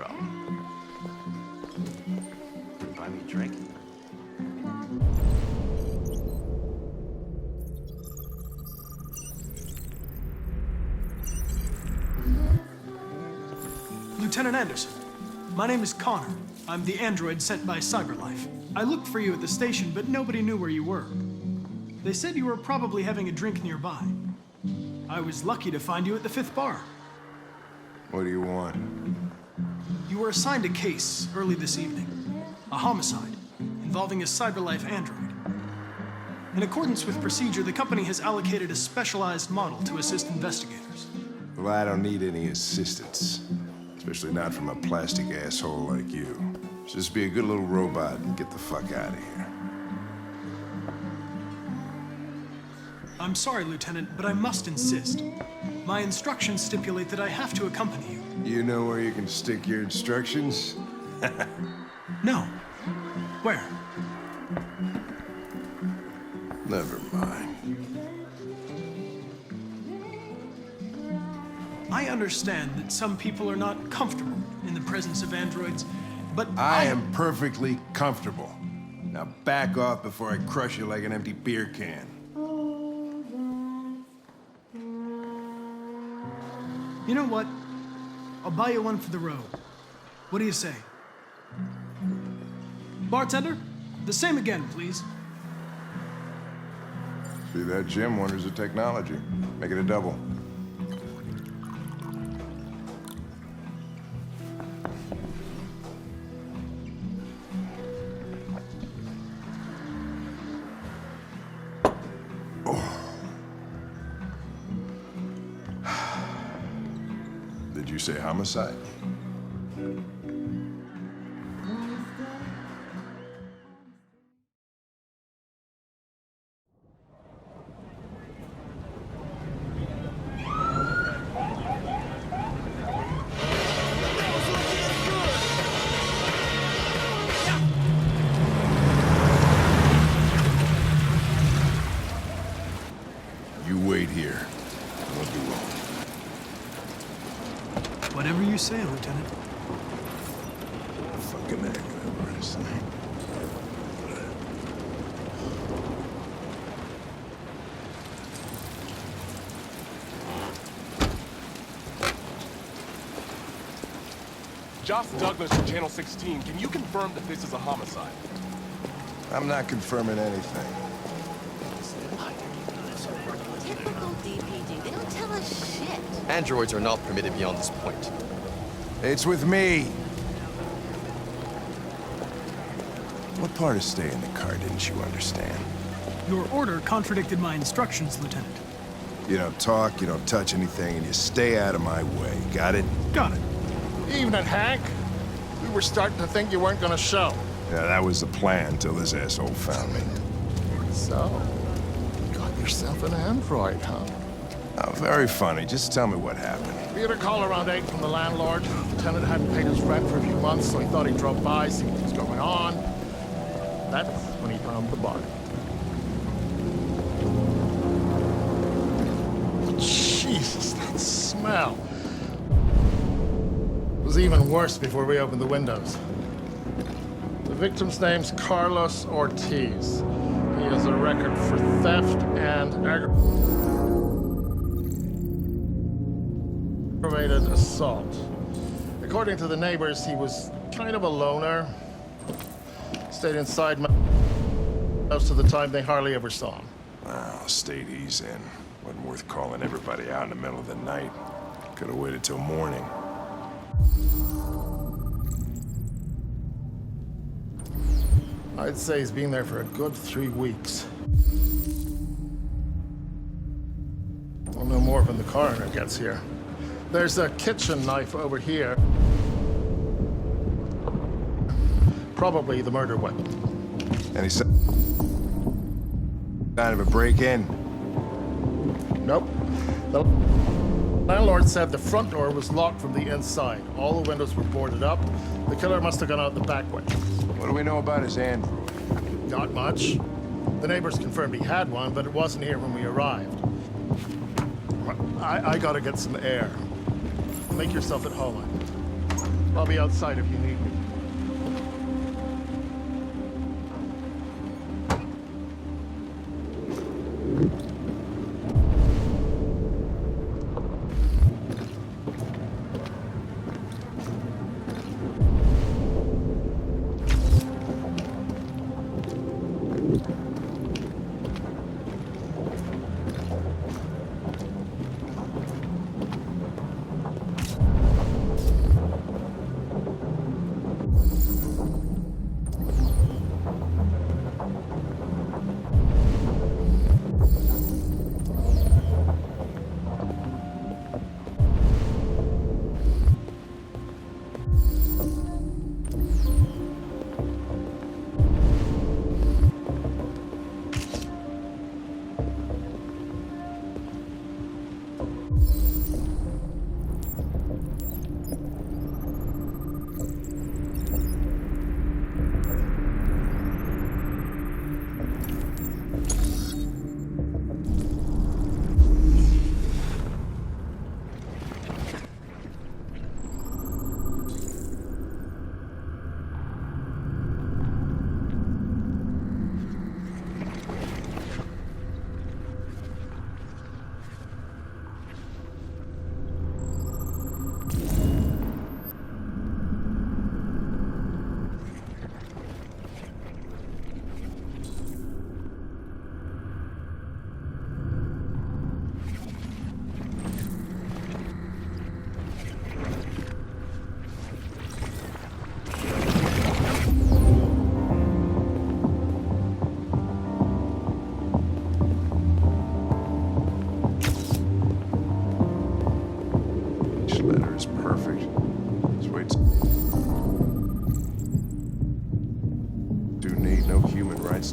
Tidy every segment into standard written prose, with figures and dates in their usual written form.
problem. Buy me a drink? Lieutenant Anderson, my name is Connor. I'm the android sent by CyberLife. I looked for you at the station, but nobody knew where you were. They said you were probably having a drink nearby. I was lucky to find you at the 5th bar. What do you want? You were assigned a case early this evening. A homicide involving a CyberLife android. In accordance with procedure, the company has allocated a specialized model to assist investigators. Well, I don't need any assistance. Especially not from a plastic asshole like you. Just be a good little robot and get the fuck out of here. I'm sorry, Lieutenant, but I must insist. My instructions stipulate that I have to accompany you. You know where you can stick your instructions? No. Where? Never mind. I understand that some people are not comfortable in the presence of androids, but I am perfectly comfortable. Now back off before I crush you like an empty beer can. You know what? I'll buy you one for the road. What do you say? Bartender, the same again, please. See that, Jim? Wonders of technology. Make it a double. Did you say homicide? You wait here. We'll do well. Whatever you say, Lieutenant. Fucking heck, honestly. Josh Douglas from Channel 16, can you confirm that this is a homicide? I'm not confirming anything. Typical DPD. They don't tell us shit. Androids are not permitted beyond this point. It's with me. What part of staying in the car didn't you understand? Your order contradicted my instructions, Lieutenant. You don't talk, you don't touch anything, and you stay out of my way. Got it? Got it. Evening, Hank. We were starting to think you weren't gonna show. Yeah, that was the plan till this asshole found me. So, you got yourself an android, huh? Oh, very funny. Just tell me what happened. We had a call around 8 from the landlord. The tenant hadn't paid his rent for a few months, so he thought he'd drop by, see what was going on. That's when he found the body. Jesus, that smell. It was even worse before we opened the windows. The victim's name's Carlos Ortiz. He has a record for theft and aggravated assault. According to the neighbors, he was kind of a loner. Stayed inside most of the time. They hardly ever saw him. Well, state he's in. Wasn't worth calling everybody out in the middle of the night. Could have waited till morning. I'd say he's been there for a good 3 weeks. We'll know more when the coroner gets here. There's a kitchen knife over here. Probably the murder weapon. Any sign of a break-in? Nope. The landlord said the front door was locked from the inside. All the windows were boarded up. The killer must have gone out the back way. What do we know about his android? Not much. The neighbors confirmed he had one, but it wasn't here when we arrived. I gotta get some air. Make yourself at home. I'll be outside if you need me.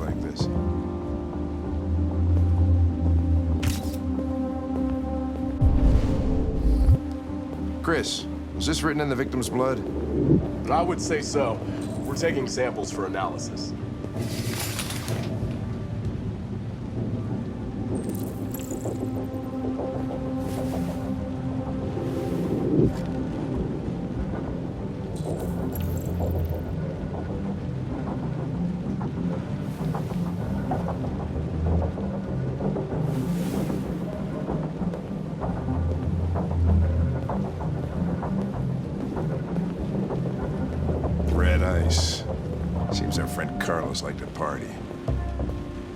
Like this. Chris, was this written in the victim's blood? I would say so. We're taking samples for analysis. Seems our friend Carlos liked to party.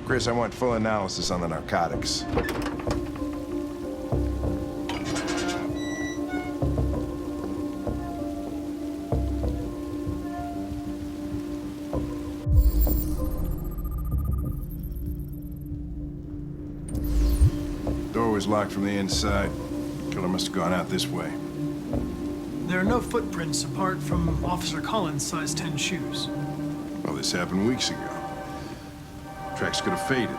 Chris, I want full analysis on the narcotics. Door was locked from the inside. Killer must have gone out this way. There are no footprints apart from Officer Collins' size 10 shoes. Well, this happened weeks ago. Tracks could have faded.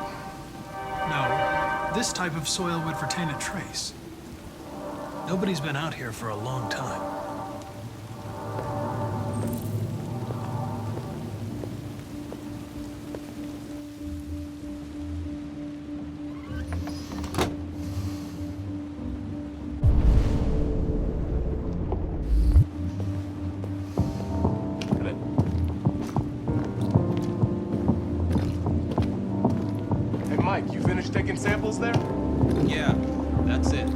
No, this type of soil would retain a trace. Nobody's been out here for a long time. Mike, you finished taking samples there? Yeah, that's it.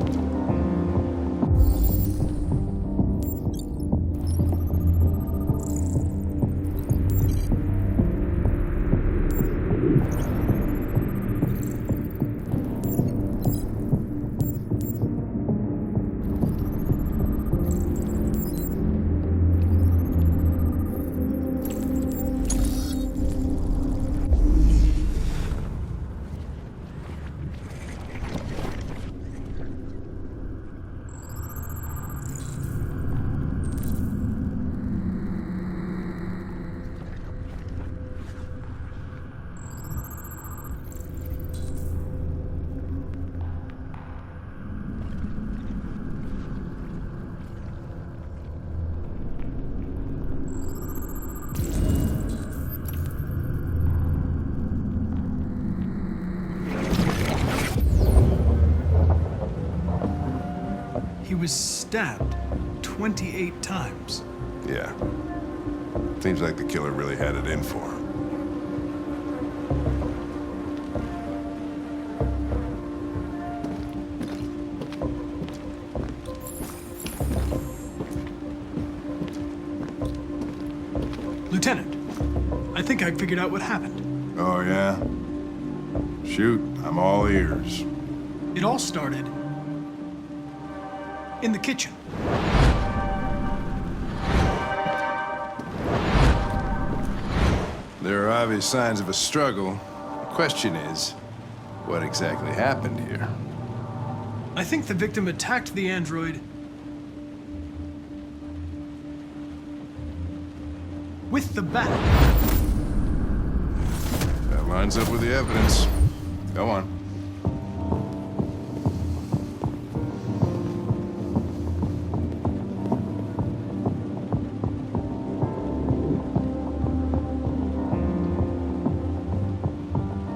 He was stabbed 28 times. Yeah. Seems like the killer really had it in for him. Lieutenant, I think I figured out what happened. Oh, yeah? Shoot, I'm all ears. It all started in the kitchen. There are obvious signs of a struggle. The question is, what exactly happened here? I think the victim attacked the android with the bat. That lines up with the evidence. Go on.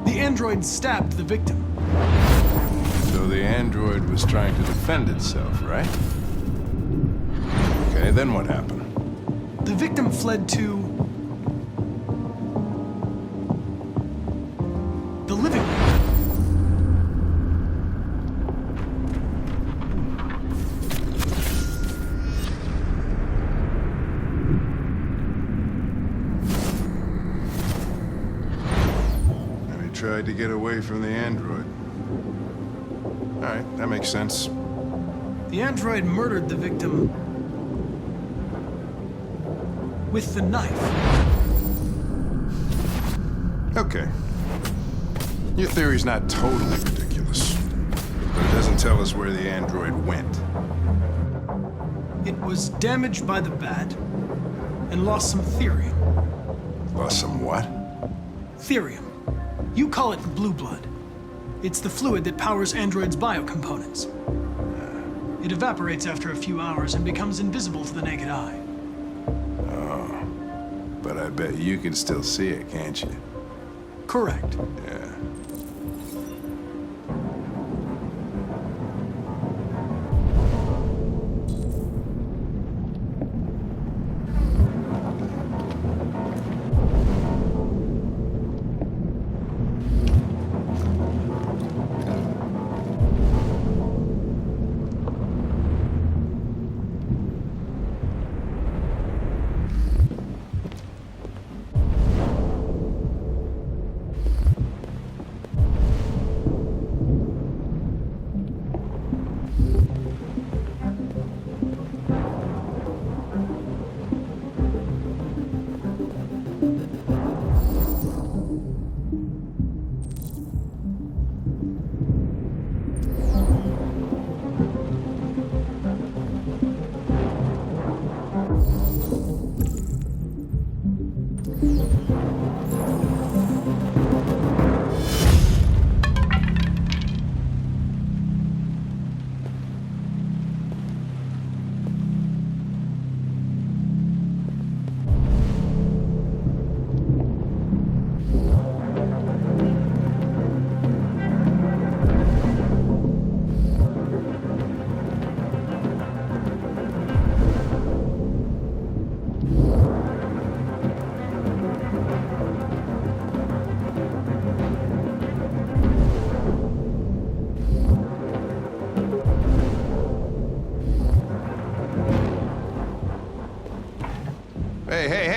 The android stabbed the victim. So the android was trying to defend itself, right? Okay, then what happened? The victim fled to the living room. And he tried to get away from the android. All right, that makes sense. The android murdered the victim with the knife. Okay. Your theory's not totally ridiculous, but it doesn't tell us where the android went. It was damaged by the bat and lost some therium. Lost some what? Therium. You call it blue blood. It's the fluid that powers androids' biocomponents. It evaporates after a few hours and becomes invisible to the naked eye. But I bet you can still see it, can't you? Correct. Yeah.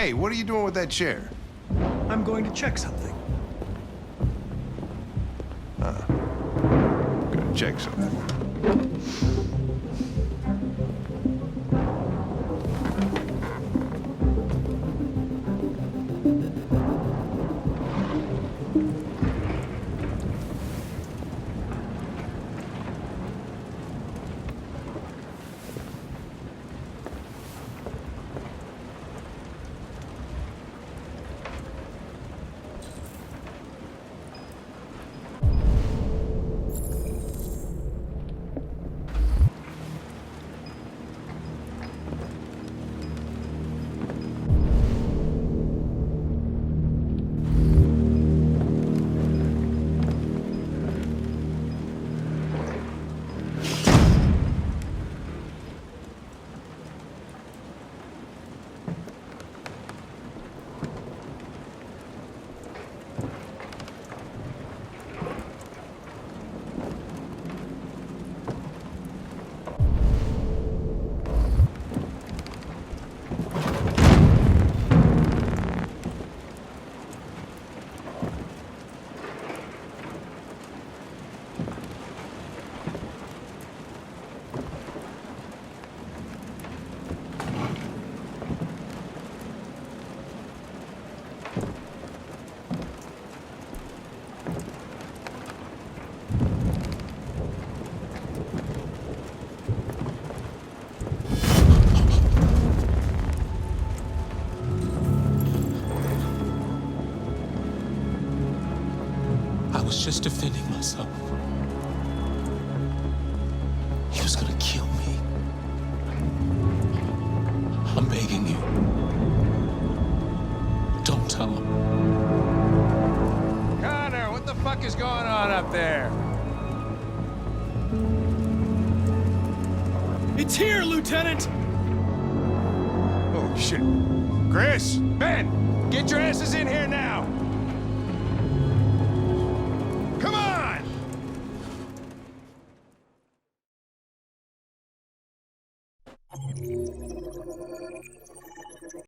Hey, what are you doing with that chair? I'm going to check something. Gonna check something. I was just defending myself. He was gonna kill me. I'm begging you. Don't tell him. Connor, what the fuck is going on up there? It's here, Lieutenant! Oh, shit. Chris! Ben! Get your asses in here now! Come on!